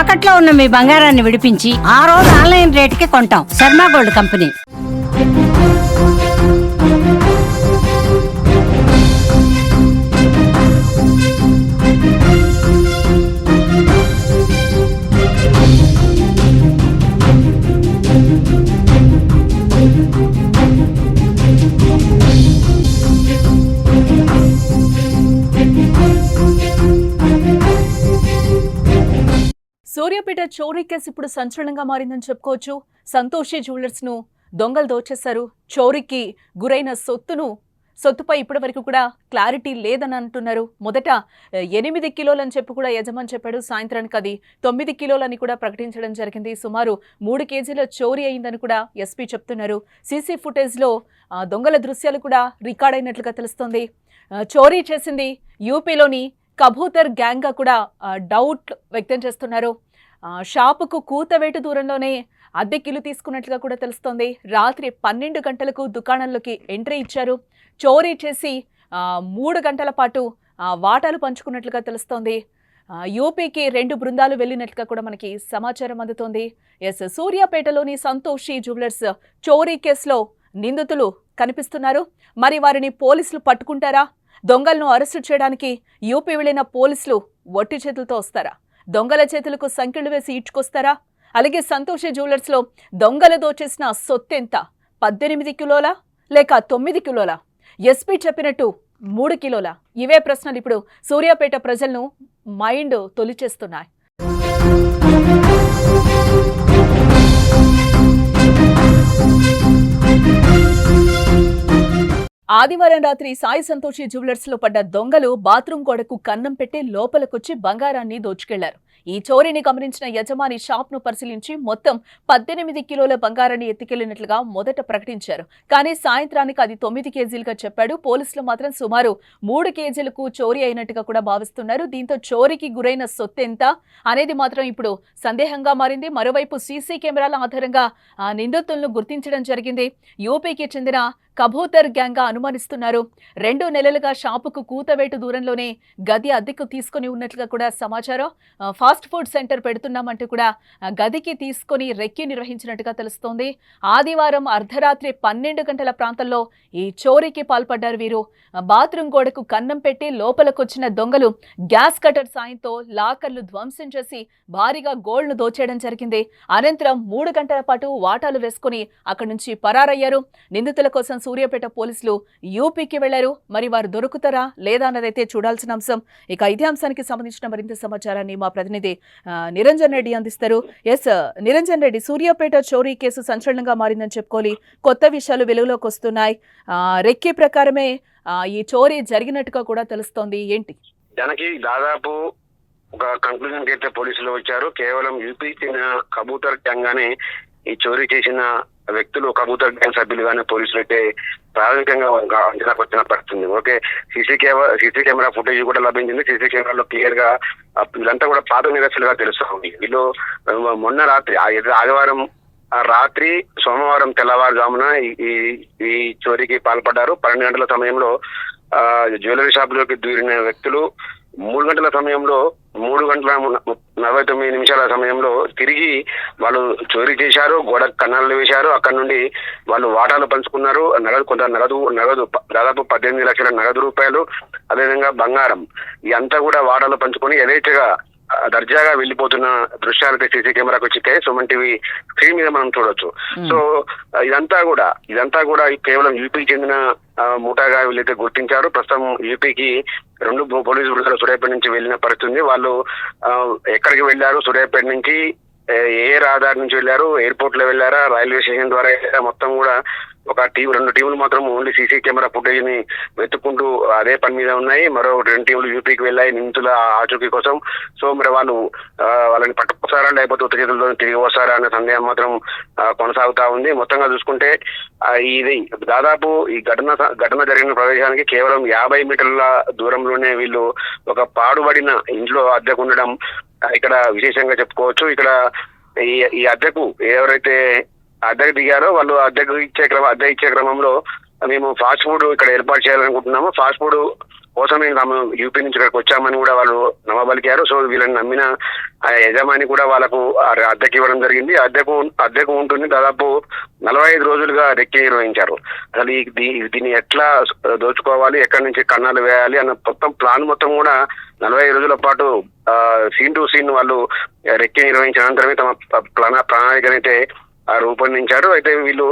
తాకట్లో ఉన్న మీ బంగారాన్ని విడిపించి ఆ రోజు ఆన్లైన్ రేటుకి కొంటాం. Sharma gold company. సూర్యాపేట చోరీ కేసు ఇప్పుడు సంచలనంగా మారిందని చెప్పుకోవచ్చు. సంతోషి జ్యువెలర్స్ ను దొంగలు దోచేశారు. చోరీకి గురైన సొత్తుపై ఇప్పటి వరకు కూడా క్లారిటీ లేదని అంటున్నారు. మొదట 8 కిలోలని చెప్పి కూడా యజమాని చెప్పాడు. సాయంత్రానికి అది 9 కిలోలని కూడా ప్రకటించడం జరిగింది. సుమారు 3 కేజీల చోరీ అయిందని కూడా ఎస్పీ చెప్తున్నారు. సీసీ ఫుటేజ్ లో దొంగల దృశ్యాలు కూడా రికార్డ్ అయినట్లుగా తెలుస్తోంది. చోరీ చేసింది యూపీలోని కబూతర్ గ్యాంగ్ గా కూడా డౌట్ వ్యక్తం చేస్తున్నారు. షాపుకు కూతవేటు దూరంలోనే అద్దెకిల్లు తీసుకున్నట్లుగా కూడా తెలుస్తోంది. రాత్రి 12 గంటలకు దుకాణంలోకి ఎంట్రీ ఇచ్చారు. చోరీ చేసి 3 గంటల పాటు వాటాలు పంచుకున్నట్లుగా తెలుస్తోంది. యూపీకి 2 బృందాలు వెళ్ళినట్లుగా కూడా మనకి సమాచారం అందుతోంది. సూర్యాపేటలోని సంతోషి జ్యువెలర్స్ చోరీ కేసులో నిందితులు కనిపిస్తున్నారు. మరి వారిని పోలీసులు పట్టుకుంటారా? దొంగలను అరెస్టు చేయడానికి యూపీ వెళ్లిన పోలీసులు ఒట్టి చేతులతో వస్తారా? దొంగల చేతులకు సంకెళ్లు వేసి ఈడ్చుకొస్తారా? అలాగే సంతోషి జ్యువెలర్స్ లో దొంగలు దోచేసిన సొత్తెంత? 18 కిలోలా లేక 9 కిలోలా? ఎస్పీ చెప్పినట్టు 3 కిలోలా? ఇవే ప్రశ్నలు ఇప్పుడు సూర్యాపేట ప్రజలను మైండ్ తొలిచేస్తున్నాయి. ఆదివారం రాత్రి సాయి సంతోషి జ్యువెలర్స్ లో పడ్డ దొంగలు బాత్రూం గోడకు కన్నం పెట్టి లోపలికొచ్చి బంగారాన్ని దోచుకెళ్లారు. ఈ చోరీని గమనించిన యజమాని షాప్ ను పరిశీలించి మొత్తం 18 కిలోల బంగారాన్ని ఎత్తుకెళ్లినట్లుగా మొదట ప్రకటించారు. కానీ సాయంత్రానికి అది 9 కేజీలుగా చెప్పాడు. పోలీసులు మాత్రం సుమారు 3 కేజీలకు చోరీ అయినట్టుగా కూడా భావిస్తున్నారు. దీంతో చోరీకి గురైన సొత్తెంత అనేది మాత్రం ఇప్పుడు సందేహంగా మారింది. మరోవైపు సీసీ కెమెరాల ఆధారంగా నిందితులను గుర్తించడం జరిగింది. యూపీకి చెందిన కబూతర్ గ్యాంగ్ గా అనుమానిస్తున్నారు. 2 నెలలుగా షాపుకు కూతవేటు దూరంలోనే గది అద్దెకు తీసుకుని ఉన్నట్లుగా కూడా సమాచారం. ఫాస్ట్ ఫుడ్ సెంటర్ పెడుతున్నామంటూ కూడా గదికి తీసుకుని రెక్కి నిర్వహించినట్టుగా తెలుస్తోంది. ఆదివారం అర్ధరాత్రి 12 గంటల ప్రాంతంలో ఈ చోరీకి పాల్పడ్డారు వీరు. బాత్రూం గోడకు కన్నం పెట్టి లోపలికొచ్చిన దొంగలు గ్యాస్ కటర్ సాయంతో లాకర్లు ధ్వంసం చేసి భారీగా గోల్డ్ను దోచేయడం జరిగింది. అనంతరం 3 గంటల పాటు వాటాలు వేసుకుని అక్కడి నుంచి పరారయ్యారు. నిందితుల కోసం సూర్యాపేట పోలీసులు యూపీకి వెళ్లారు. మరి వారు దొరుకుతారా లేదా అన్నదైతే చూడాల్సిన అంశం. ఇక ఇదే అంశానికి సంబంధించిన మరింత సమాచారాన్ని మా ప్రతినిధి నిరంజన్ రెడ్డి అందిస్తారు. నిరంజన్ రెడ్డి, సూర్యాపేట చోరీ కేసు సంచలనంగా మారిందని చెప్పుకోవాలి. కొత్త విషయాలు వెలుగులోకి వస్తున్నాయి. రెక్కి ప్రకారమే ఈ చోరీ జరిగినట్టుగా కూడా తెలుస్తోంది. ఏంటి దానికి దాదాపు ఒక కంక్లూజన్ కి అయితే పోలీసులు వచ్చారు. కేవలం యూపీ చెందిన కబూతర్ గ్యాంగ్ గానే ఈ చోరీ చేసిన వ్యక్తులు కబూతర్ గ్యాంగ్ సభ్యులుగానే పోలీసులు అయితే ప్రాథమికంగా అంచనాకు వచ్చిన పరిస్థితుంది. ఓకే, సీసీ కెమెరా ఫుటేజ్ కూడా లభించింది. సీసీ కెమెరాలో క్లియర్ గా వీళ్ళంతా కూడా పాత నిరసనలుగా తెలుస్తుంది. వీళ్ళు మొన్న రాత్రి ఆదివారం రాత్రి సోమవారం తెల్లవారుజామున ఈ చోరీకి పాల్పడ్డారు. 12 గంటల సమయంలో జ్యువెలరీ షాప్ లోకి దూరిన వ్యక్తులు 3 గంటల సమయంలో 3 గంటల 49 నిమిషాల సమయంలో తిరిగి వాళ్ళు చోరీ చేశారు. గోడ కన్నాలు వేశారు. అక్కడ నుండి వాళ్ళు వాటాలు పంచుకున్నారు. నగదు దాదాపు 18 లక్షల నగదు రూపాయలు, అదేవిధంగా బంగారం, ఇదంతా కూడా వాటాలు పంచుకొని యథేచ్ఛగా దర్జాగా వెళ్లిపోతున్న దృశ్యాలైతే సీసీ కెమెరాకు చిక్కాయి. సుమన్ టీవీ స్క్రీన్ మీద మనం చూడొచ్చు. సో ఇదంతా కూడా కేవలం యూపీకి చెందిన ముఠాగా వీళ్ళైతే గుర్తించారు. ప్రస్తుతం యూపీకి 2 పోలీసు బృందాలు సూర్యాపేట నుంచి వెళ్లిన పరిస్థితుంది. వాళ్ళు ఎక్కడికి వెళ్లారు, సూర్యాపేట నుంచి ఏ రహదారి నుంచి వెళ్లారు, ఎయిర్పోర్ట్ లో వెళ్లారా, రైల్వే స్టేషన్ ద్వారా వెళ్ళారా, మొత్తం కూడా ఒక 2 టీములు మాత్రం ఓన్లీ సీసీ కెమెరా ఫుటేజ్ ని వెతుక్కుంటూ అదే పని మీద ఉన్నాయి. మరో 2 టీములు యూపీకి వెళ్ళాయి నిందితుల ఆచూకీ కోసం. సో మరి వాళ్ళని పట్టుకొస్తారా లేకపోతే ఉత్త చేతులతో తిరిగి వస్తారా అనే సందేహం మాత్రం కొనసాగుతా ఉంది. మొత్తంగా చూసుకుంటే ఇది దాదాపు ఈ ఘటన జరిగిన ప్రదేశానికి కేవలం 50 మీటర్ల దూరంలోనే వీళ్ళు ఒక పాడుబడిన ఇంట్లో అద్దెకు ఉండడం ఇక్కడ విశేషంగా చెప్పుకోవచ్చు. ఇక్కడ ఈ అద్దెకు ఎవరైతే అద్దెకు దిగారో వాళ్ళు అద్దె ఇచ్చే క్రమంలో మేము ఫాస్ట్ ఫుడ్ ఇక్కడ ఏర్పాటు చేయాలనుకుంటున్నాము. ఫాస్ట్ ఫుడ్ కోసమే తాము యూపీ నుంచి ఇక్కడికి వచ్చామని కూడా వాళ్ళు నమ్మబలికారు. సో వీళ్ళని నమ్మిన ఆ యజమాని కూడా వాళ్ళకు అద్దెకి ఇవ్వడం జరిగింది. అద్దెకు ఉంటుంది. దాదాపు 45 రోజులుగా రెక్కి నిర్వహించారు. అసలు దీన్ని ఎట్లా దోచుకోవాలి, ఎక్కడి నుంచి కన్నాలు వేయాలి అన్న మొత్తం ప్లాన్ మొత్తం కూడా 45 రోజుల పాటు సీన్ టు సీన్ వాళ్ళు రెక్కి నిర్వహించిన అనంతరమే తమ ప్రణాళికనైతే రూపొందించారు. అయితే వీళ్ళు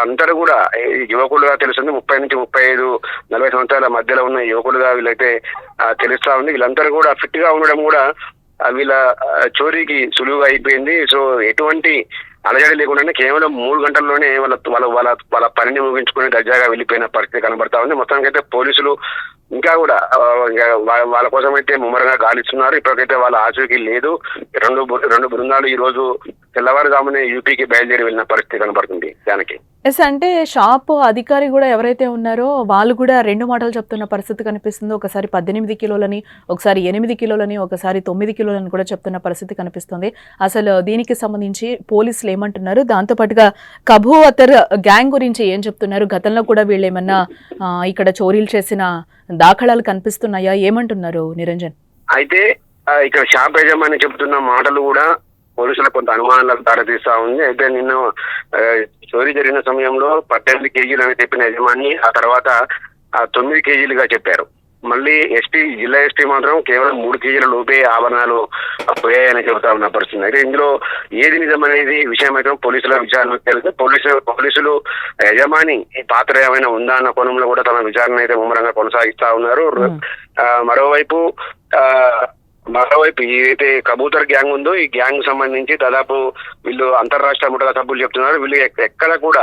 అందరూ కూడా యువకులుగా తెలుస్తుంది. 30 నుంచి 35, 40 సంవత్సరాల మధ్యలో ఉన్న యువకులుగా వీళ్ళైతే తెలుస్తా ఉంది. వీళ్ళందరూ కూడా ఫిట్ గా ఉండడం కూడా వీళ్ళ చోరీకి సులువుగా అయిపోయింది. సో ఎటువంటి అలజడి లేకుండానే కేవలం 3 గంటల్లోనే వాళ్ళ పనిని ముగించుకుని దర్జాగా వెళ్ళిపోయిన పరిస్థితి కనబడతా ఉంది. మొత్తానికి అయితే పోలీసులు ఇంకా కూడా వాళ్ళ కోసం అయితే ముమ్మరంగా గాలిస్తున్నారు. ఇప్పటికైతే వాళ్ళ ఆచూకీ లేదు. రెండు బృందాలు ఈ రోజు తెల్లవారుజామునే యూపీకి బయలుదేరి వెళ్ళిన పరిస్థితి కనబడుతుంది. దానికి ఎస్ అంటే షాప్ అధికారి కూడా ఎవరైతే ఉన్నారో వాళ్ళు కూడా 2 మాటలు చెప్తున్న పరిస్థితి కనిపిస్తుంది. ఒకసారి 18 కిలోలని, ఒకసారి 8 కిలోలని, ఒకసారి 9 కిలోలని కూడా చెప్తున్న పరిస్థితి కనిపిస్తుంది. అసలు దీనికి సంబంధించి పోలీసులు ఏమంటున్నారు, దాంతోపాటుగా కబూతర్ గ్యాంగ్ గురించి ఏం చెప్తున్నారు, గతంలో కూడా వీళ్ళు ఏమన్నా ఇక్కడ చోరీలు చేసిన దాఖలాలు కనిపిస్తున్నాయా, ఏమంటున్నారు నిరంజన్? అయితే ఇక్కడ షాప్ యజమాని చెబుతున్న మాటలు కూడా పోలీసులకు కొంత అనుమానాలకు దారితీస్తా ఉంది. అయితే నిన్న చోరీ జరిగిన సమయంలో 18 కేజీలు అని చెప్పిన యజమాని ఆ తర్వాత 9 కేజీలుగా చెప్పారు. మళ్ళీ జిల్లా ఎస్పీ మాత్రం కేవలం 3 కేజీల లోపే ఆభరణాలు పోయాయని చెబుతా ఉన్న పరిస్థితి. అయితే ఇందులో ఏది నిజమనేది విషయం అయితే పోలీసుల విచారణ తెలిస్తే పోలీసులు యజమాని పాత్ర ఏమైనా ఉందా అన్న కోణంలో కూడా తమ విచారణ అయితే ముమ్మరంగా కొనసాగిస్తా ఉన్నారు. మరోవైపు ఏదైతే కబూతర్ గ్యాంగ్ ఉందో ఈ గ్యాంగ్ సంబంధించి దాదాపు వీళ్ళు అంతర్రాష్ట్ర ముఠా సభ్యులు చెప్తున్నారు. వీళ్ళు ఎక్కడ కూడా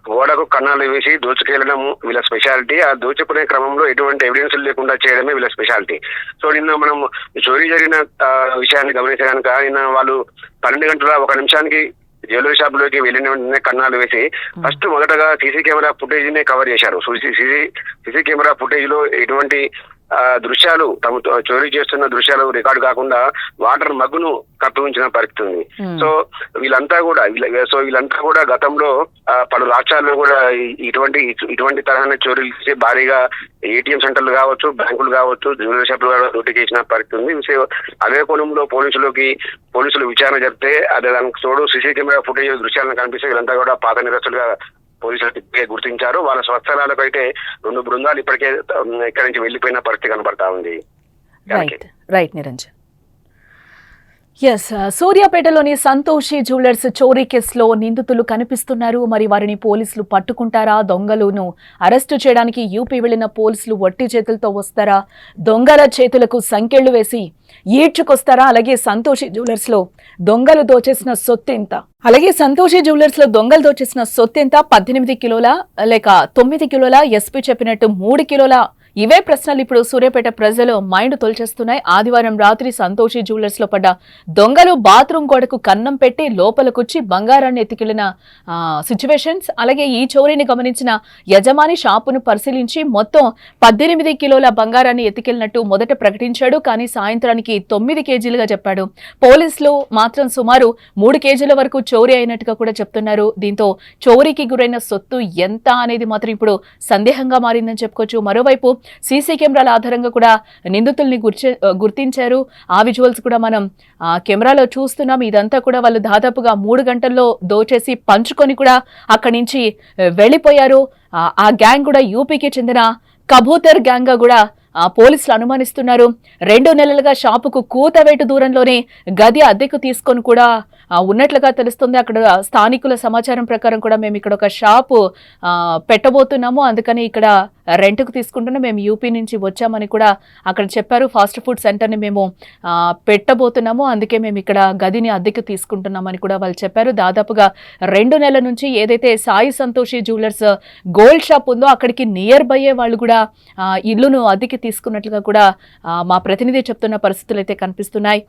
గోడకు కన్నాలు వేసి దోచుకెళ్లడం వీళ్ళ స్పెషాలిటీ. ఆ దోచుకునే క్రమంలో ఎటువంటి ఎవిడెన్స్ లేకుండా చేయడమే వీళ్ళ స్పెషాలిటీ. సో నిన్న మనం చోరీ జరిగిన విషయాన్ని గమనించే కనుక నిన్న వాళ్ళు 12 గంటల 1 నిమిషానికి జ్యువెలరీ షాప్ లోకి వెళ్ళిన వెంటనే కన్నాలు వేసి ఫస్ట్ మొదటగా సీసీ కెమెరా ఫుటేజ్ నే కవర్ చేశారు. సీసీ కెమెరా ఫుటేజ్ లో ఎటువంటి దృశ్యాలు తమ చోరీ చేస్తున్న దృశ్యాలు రికార్డు కాకుండా వాటర్ మగ్గును కప్పి ఉంచిన పరిస్థితి ఉంది. సో వీళ్ళంతా కూడా గతంలో పలు రాష్ట్రాల్లో కూడా ఇటువంటి తరహా చోరీలు చేసి భారీగా ఏటీఎం సెంటర్లు కావచ్చు, బ్యాంకులు కావచ్చు, జ్యువెలరీ షాపులు కూడా డ్యూటీ చేసిన పరిస్థితి ఉంది. అదే కోణంలో పోలీసులు విచారణ జరిపితే అదే దానికి తోడు సీసీ కెమెరా ఫుటేజ్ దృశ్యాలను కనిపిస్తే వీళ్ళంతా కూడా పాత నిరస్తులుగా పోలీసులు గుర్తించారు. వాళ్ళ స్వస్థలాలకు అయితే 2 బృందాలు ఇప్పటికే ఇక్కడి నుంచి వెళ్లిపోయిన పరిస్థితి కనబడతా ఉంది. రైట్ నిరంజన్. ఎస్, సూర్యాపేటలోని సంతోషి జ్యువెలర్స్ చోరీ కేసులో నిందితులు కనిపిస్తున్నారు. మరి వారిని పోలీసులు పట్టుకుంటారా? దొంగలను అరెస్టు చేయడానికి యూపీ వెళ్లిన పోలీసులు వట్టి చేతులతో వస్తారా? దొంగల చేతులకు సంకెళ్లు వేసి ఈడ్చుకొస్తారా? అలాగే సంతోషి జ్యువెలర్స్ లో దొంగలు దోచేసిన సొత్తు ఎంత? 18 కిలోల లేక 9 కిలోల? ఎస్పీ చెప్పినట్టు 3 కిలోల? ఇవే ప్రశ్నలు ఇప్పుడు సూర్యాపేట ప్రజలు మైండ్ తొలిచేస్తున్నాయి. ఆదివారం రాత్రి సంతోషి జ్యువెలర్స్ లో పడ్డ దొంగలు బాత్రూమ్ గోడకు కన్నం పెట్టి లోపలికొచ్చి బంగారాన్ని ఎత్తుకెళ్లిన సిచ్యువేషన్స్, అలాగే ఈ చోరీని గమనించిన యజమాని షాపును పరిశీలించి మొత్తం 18 కిలోల బంగారాన్ని ఎత్తుకెళ్లినట్టు మొదట ప్రకటించాడు. కానీ సాయంత్రానికి 9 కేజీలుగా చెప్పాడు. పోలీసులు మాత్రం సుమారు 3 కేజీల వరకు చోరీ అయినట్టుగా కూడా చెప్తున్నారు. దీంతో చోరీకి గురైన సొత్తు ఎంత అనేది మాత్రం ఇప్పుడు సందేహంగా మారిందని చెప్పుకోవచ్చు. మరోవైపు సీసీ కెమెరాల ఆధారంగా కూడా నిందితుల్ని గుర్తించారు. ఆ విజువల్స్ కూడా మనం కెమెరాలో చూస్తున్నాం. ఇదంతా కూడా వాళ్ళు దాదాపుగా 3 గంటల్లో దోచేసి పంచుకొని కూడా అక్కడి నుంచి వెళ్లిపోయారు. ఆ గ్యాంగ్ కూడా యూపీకి చెందిన కబూతర్ గ్యాంగ్ గా కూడా పోలీసులు అనుమానిస్తున్నారు. 2 నెలలుగా షాపుకు కూతవేటు దూరంలోనే గది అద్దెకు తీసుకొని కూడా ఉన్నట్లుగా తెలుస్తుంది. అక్కడ స్థానికుల సమాచారం ప్రకారం కూడా మేము ఇక్కడ ఒక షాపు పెట్టబోతున్నాము, అందుకని ఇక్కడ రెంట్కు తీసుకుంటున్నాం, మేము యూపీ నుంచి వచ్చామని కూడా అక్కడ చెప్పారు. ఫాస్ట్ ఫుడ్ సెంటర్ని మేము పెట్టబోతున్నాము, అందుకే మేము ఇక్కడ గదిని అద్దెకు తీసుకుంటున్నామని కూడా వాళ్ళు చెప్పారు. దాదాపుగా 2 నెలల నుంచి ఏదైతే Sai Santoshi jewellers gold shop ఉందో అక్కడికి నియర్ బయ్యే వాళ్ళు కూడా ఇల్లును అద్దెకి తీసుకున్నట్లుగా కూడా మా ప్రతినిధి చెప్తున్న పరిస్థితులు అయితే కనిపిస్తున్నాయి.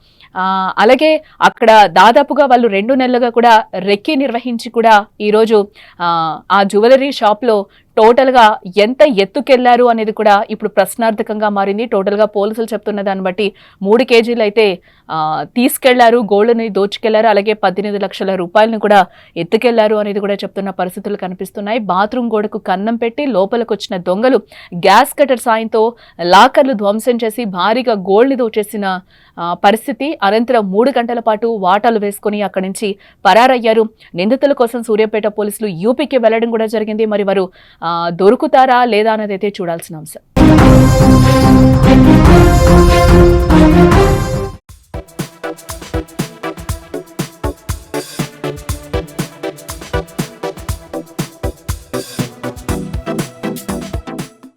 అలాగే అక్కడ దాదాపుగా వాళ్ళు 2 నెలలుగా కూడా రెక్కి నిర్వహించి కూడా ఈరోజు ఆ జ్యువెలరీ షాప్లో టోటల్గా ఎంత ఎత్తుకెళ్లారు అనేది కూడా ఇప్పుడు ప్రశ్నార్థకంగా మారింది. టోటల్గా పోలీసులు చెప్తున్న దాన్ని బట్టి 3 కేజీలు అయితే తీసుకెళ్లారు, గోల్డ్ని దోచుకెళ్లారు, అలాగే 18 లక్షల రూపాయలను కూడా ఎత్తుకెళ్లారు అనేది కూడా చెప్తున్న పరిస్థితులు కనిపిస్తున్నాయి. బాత్రూమ్ గోడకు కన్నం పెట్టి లోపలికి వచ్చిన దొంగలు గ్యాస్ కటర్ సాయంతో లాకర్లు ధ్వంసం చేసి భారీగా గోల్డ్ని దోచేసిన పరిస్థితి. అనంతరం 3 గంటల పాటు వాటాలు వేసుకుని అక్కడి నుంచి పరారయ్యారు. నిందితుల కోసం సూర్యాపేట పోలీసులు యూపీకి వెళ్లడం కూడా జరిగింది. మరి వారు దొరుకుతారా లేదా అనేది అయితే చూడాల్సిన అంశం.